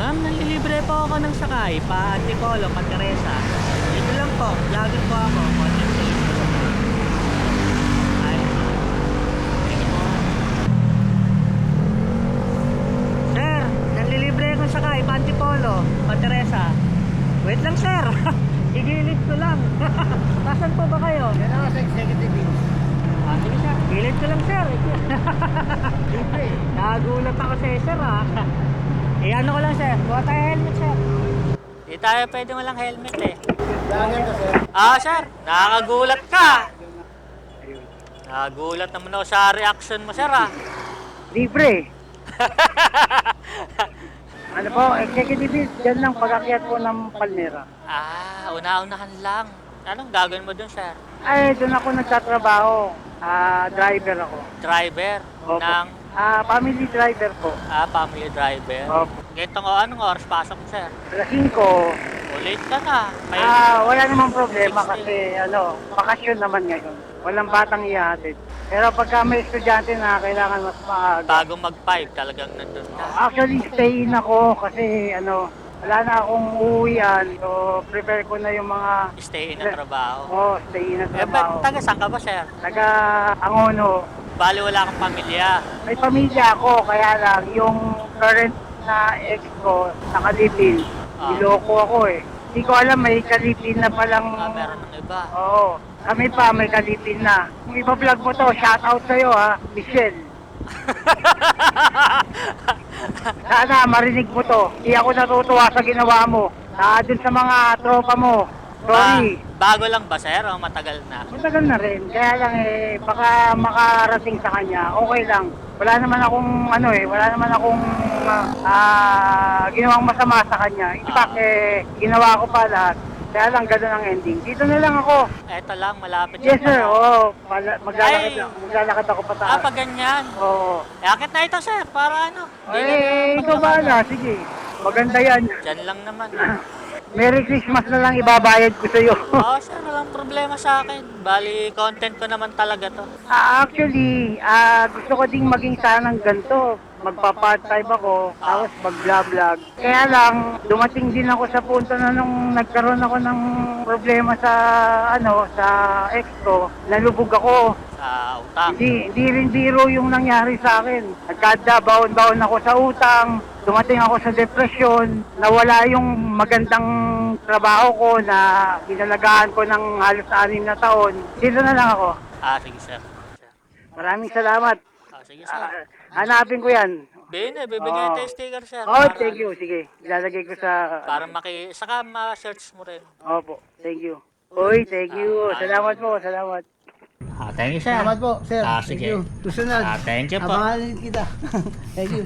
Ma'am, nanlilibre po ako ng sakay pa Antipolo, pa Teresa. Ito lang po, vlogger po ako, content creator. Ay. Sir, nanlilibre akong sakay pa Antipolo, pa Teresa. Wait lang sir, igilid ko lang. Nasaan po ba kayo? Yan ako sa executive wing. Sige sir, gilid ko lang sir. Libre. Nagulat ako sa sir ha. Ano ko lang sir, buha tayo helmet sir. Di tayo pwede walang helmet eh. Vlogger ka, sir. Sir, nakakagulat ka. Nakagulat naman ako sa reaction mo sir ha. Libre. Ano po, executive wing, dyan lang pag-akyat po ng Palmera. Una-unahan lang. Anong gagawin mo dun sir? Ay, doon ako nagtatrabaho. Driver ako. Driver Opo. ng Family driver po. family driver. Opo. Anong oras pasok mo sir? Alas 5. Late ka na. Wala namang problema kasi bakasyon naman ngayon. Walang batang ihatid. Pero pagka may estudyante na kailangan mas maaga. Bago mag-5 talagang nandun na. Actually, stay in ako kasi wala na akong uuwian. So, prepare ko na yung mga Stay in na trabaho. stay in na Ba't trabaho. taga saan ka ba sir? Taga Angono. Bali wala kang pamilya. May pamilya ako, kaya lang yung current na ex ko nakalipin. Niloko ako eh. Hindi ko alam may kalipin na palang. Meron ng iba. Oo. Kami pa may kalipin na. Kung ipa-vlog mo to, shout out sa'yo ha, Michelle. Sana marinig mo to. Hindi ako natutuwa sa ginawa mo. Dun sa mga tropa mo. Sorry. Bago lang ba sir o matagal na? Matagal na rin. Kaya lang baka makarating sa kanya. Okay lang. Wala naman akong wala naman akong ginawang masama sa kanya. In fact, ginawa ko pa lahat. Kaya lang gano'n ang ending. Dito na lang ako. Eto lang, malapit. Yes sir, oo. Ay. Maglalakad ako pataas. Pag ganyan. Oo. Akit na ito sir, para ano? Ikaw bahala. Sige. Maganda yan. Diyan lang naman. Merry Christmas na lang ibabayad ko sa'yo. Sir, walang problema sa akin. Bali, content ko naman talaga to. Actually, gusto ko ding maging sanang ganito. Magpa-part-time ako, tapos mag-vlog. Kaya lang, dumating din ako sa punto na nung nagkaroon ako ng problema sa ex ko, nalubog ako. Sa utang. Hindi rin biro yung nangyari sa akin. Nagkada, baon-baon ako sa utang, dumating ako sa depression, nawala yung magandang trabaho ko na ginalagaan ko ng halos 6 na taon. Dito na lang ako. Sige sir. Maraming salamat. Sige sir. Hanapin ko yan. Bibigay tayo sticker sir. Thank you. Sige, ilalagay ko sa. Para saka ma-search mo rin. Opo, thank you. Uy, thank you. Salamat po, salamat. Thank you sir. Salamat po, sir. Sige. Thank you. Susunod. Thank you po. Abangan kita. Thank you.